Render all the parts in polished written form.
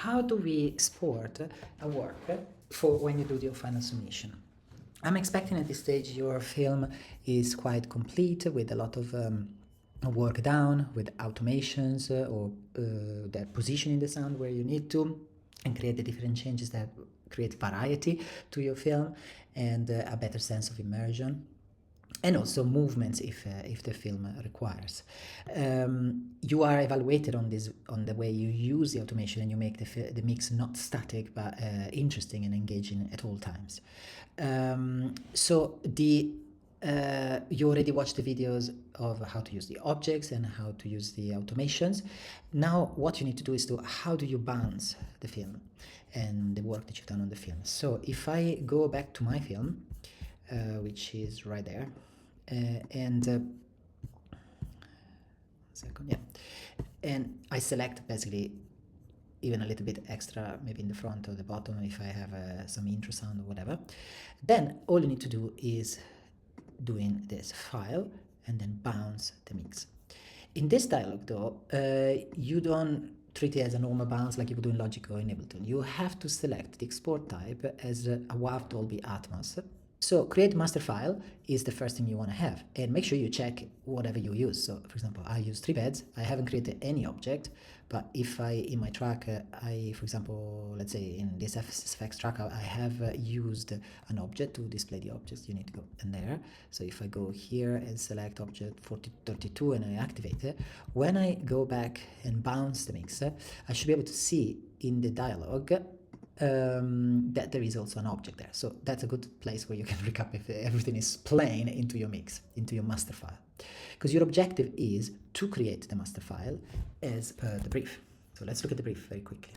how do we export a work for when you do your final submission? I'm expecting at this stage your film is quite complete with a lot of work down with automations or that positioning the sound where you need to, and create the different changes that create variety to your film and a better sense of immersion, and also movements if the film requires. You are evaluated on this, on the way you use the automation, and you make the mix not static but interesting and engaging at all times. You already watched the videos of how to use the objects and how to use the automations. Now what you need to do is how do you bounce the film and the work that you've done on the film. So if I go back to my film, which is right there, and I select basically even a little bit extra, maybe in the front or the bottom if I have some intro sound or whatever. Then all you need to do is doing this file and then bounce the mix. In this dialog though, you don't treat it as a normal bounce like you would do in Logic or in Ableton. You have to select the export type as a WAV Dolby Atmos. So create master file is the first thing you want to have, and make sure you check whatever you use. So for example, I use 3 beds. I haven't created any object, but if in my track, for example, let's say in this FX track, I have used an object to display the objects. You need to go in there. So if I go here and select object 4032 and I activate it, when I go back and bounce the mix, I should be able to see in the dialog that there is also an object there. So that's a good place where you can recap if everything is plain into your mix, into your master file. Because your objective is to create the master file as per the brief. So let's look at the brief very quickly.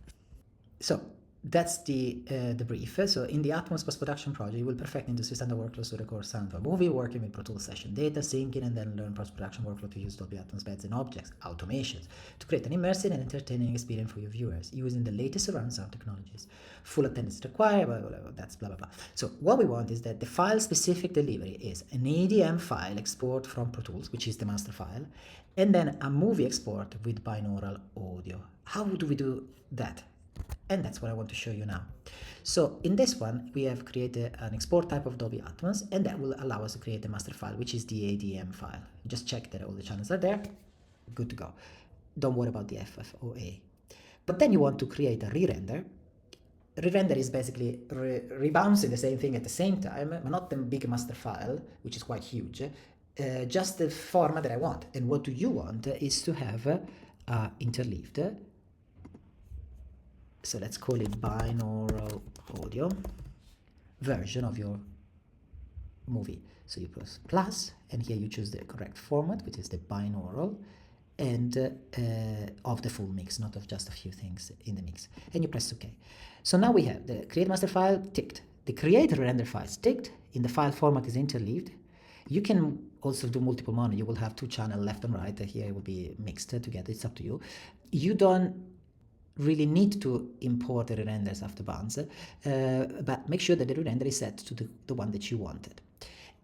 So that's the brief. So in the Atmos post-production project, you will perfect industry standard workflows to record sound for a movie, working with Pro Tools session data, syncing, and then learn post-production workflow to use Dolby Atmos beds and objects, automations, to create an immersive and entertaining experience for your viewers, using the latest surround sound technologies. Full attendance required, blah, blah, blah, that's blah, blah, blah. So what we want is that the file-specific delivery is an ADM file export from Pro Tools, which is the master file, and then a movie export with binaural audio. How do we do that? And that's what I want to show you now. So in this one, we have created an export type of Dolby Atmos, and that will allow us to create the master file, which is the ADM file. Just check that all the channels are there. Good to go. Don't worry about the FFOA. But then you want to create a re-render. Re-render is basically rebouncing the same thing at the same time, but not the big master file, which is quite huge, just the format that I want. And what do you want is to have interleaved. So let's call it binaural audio version of your movie. So you press plus, and here you choose the correct format, which is the binaural, and of the full mix, not of just a few things in the mix. And you press OK. So now we have the create master file ticked. The create render files ticked. In the file format is interleaved. You can also do multiple mono. You will have 2 channels left and right. Here it will be mixed together. It's up to you. You don't really need to import the renders after bounce, but make sure that the render is set to the one that you wanted.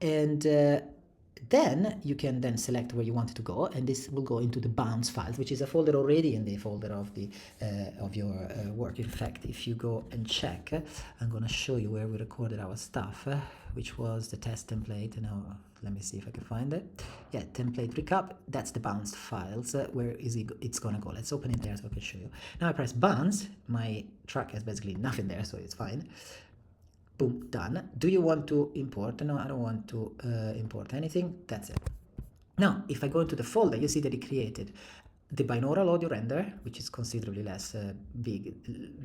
And then you can then select where you want it to go, and this will go into the bounce files, which is a folder already in the folder of the of your work. In fact, if you go and check, I'm going to show you where we recorded our stuff, which was the test template. Now let me see if I can find it. Yeah, template recap. That's the bounce files. Where is it's going to go? Let's open it there so I can show you. Now I press bounce. My track has basically nothing there, so it's fine. Boom, done. Do you want to import? No, I don't want to import anything. That's it. Now, if I go into the folder, you see that it created the binaural audio render, which is considerably less big,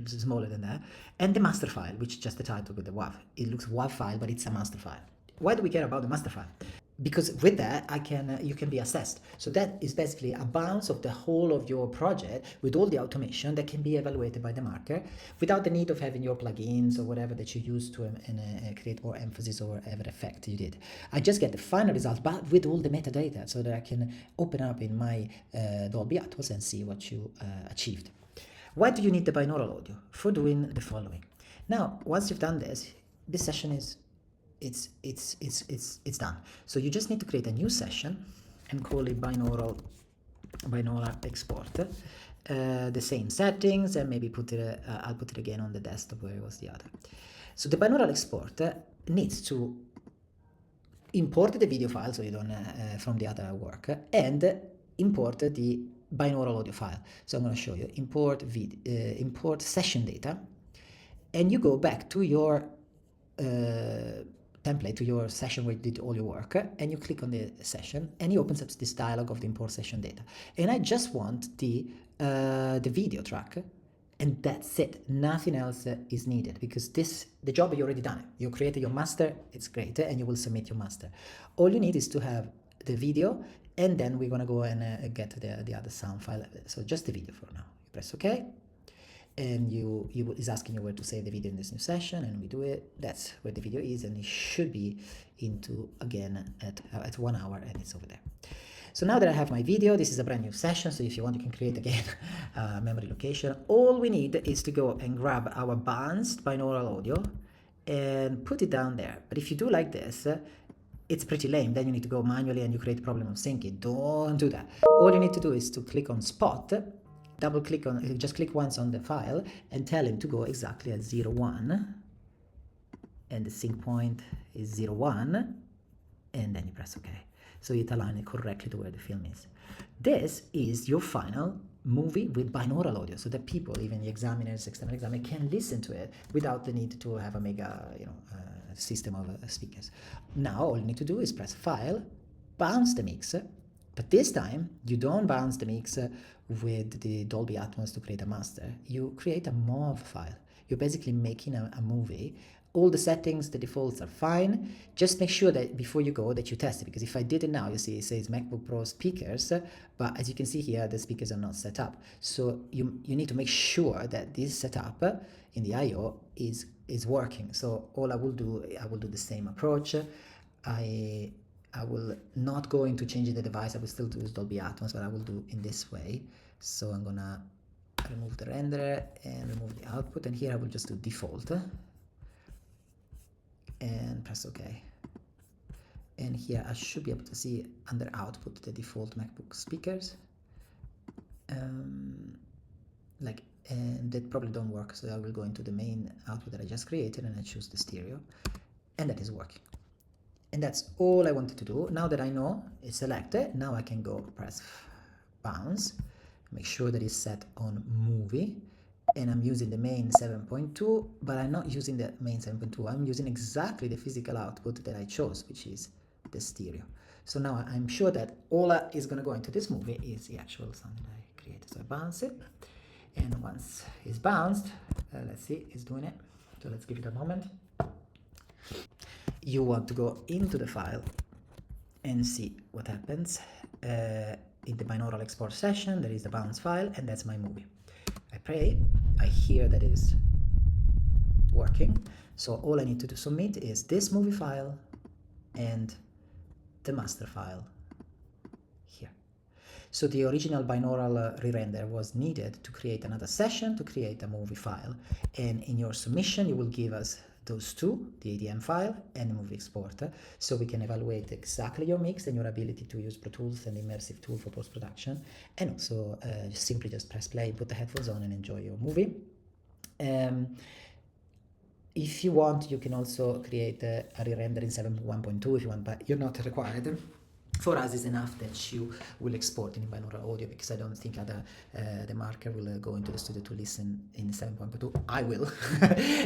smaller than that, and the master file, which is just the title with the WAV. It looks WAV file, but it's a master file. Why do we care about the master file? Because with that, you can be assessed. So that is basically a bounce of the whole of your project with all the automation that can be evaluated by the marker without the need of having your plugins or whatever that you use to create more emphasis or whatever effect you did. I just get the final result, but with all the metadata, so that I can open up in my Dolby Atmos and see what you achieved. Why do you need the binaural audio? For doing the following. Now, once you've done this, this session is it's done. So you just need to create a new session and call it binaural export, the same settings, and maybe put it, I'll put it again on the desktop where it was the other. So the binaural export needs to import the video file, so you don't from the other work, and import the binaural audio file. So I'm going to show you import session data, and you go back to your template, to your session where you did all your work, and you click on the session, and it opens up this dialog of the import session data. And I just want the video track, and that's it. Nothing else is needed, because the job you already done it. You created your master, it's great, and you will submit your master. All you need is to have the video, and then we're gonna go and get the other sound file. So just the video for now. You press OK, and is asking you where to save the video in this new session, and we do it. That's where the video is, and it should be into again at 1 hour, and it's over there. So now that I have my video, this is a brand new session, so if you want, you can create again memory location. All we need is to go and grab our bounced binaural audio and put it down there. But if you do like this, it's pretty lame. Then you need to go manually and you create a problem of syncing. Don't do that. All you need to do is to click on spot, double click on, just click once on the file and tell him to go exactly at 0.1, and the sync point is 0.1, and then you press OK. So it aligns it correctly to where the film is. This is your final movie with binaural audio, so that people, even the examiners, external examiners, can listen to it without the need to have a mega, system of speakers. Now all you need to do is press File, bounce the mix, but this time you don't bounce the mix with the Dolby Atmos to create a master. You create a MOV file. You're basically making a movie. All the settings, the defaults are fine. Just make sure that before you go that you test it, because if I did it now, you see it says MacBook Pro speakers, but as you can see here, the speakers are not set up. So you need to make sure that this setup in the I/O is working. So all I will do the same approach. I will not go into changing the device. I will still use Dolby Atmos, but I will do in this way. So I'm gonna remove the renderer and remove the output, and here I will just do default. And press OK. And here I should be able to see under output the default MacBook speakers. And that probably don't work, so I will go into the main output that I just created and I choose the stereo, and that is working. And that's all I wanted to do. Now that I know it's selected, now I can go press bounce, make sure that it's set on movie. And I'm using the main 7.2, but I'm not using the main 7.2. I'm using exactly the physical output that I chose, which is the stereo. So now I'm sure that all that is going to go into this movie is the actual sound that I created. So I bounce it, and once it's bounced, let's see, it's doing it. So let's give it a moment. You want to go into the file and see what happens. In the binaural export session, there is the bounce file, and that's my movie. I play, I hear that it is working, so all I need to submit is this movie file and the master file here. So the original binaural re-render was needed to create another session, to create a movie file, and in your submission you will give us those two, the ADM file and the movie exporter, so we can evaluate exactly your mix and your ability to use Pro Tools and Immersive Tool for post-production, and also simply just press play, put the headphones on and enjoy your movie. If you want, you can also create a re-render in 7.1.2 if you want, but you're not required. For us, it's enough that you will export in binaural audio, because I don't think the marker will go into the studio to listen in 7.2. I will.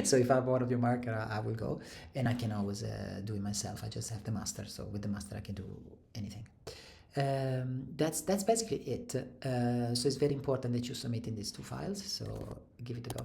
So if I'm one of your marker, I will go, and I can always do it myself. I just have the master, so with the master I can do anything. That's basically it. So it's very important that you submit in these two files, so give it a go.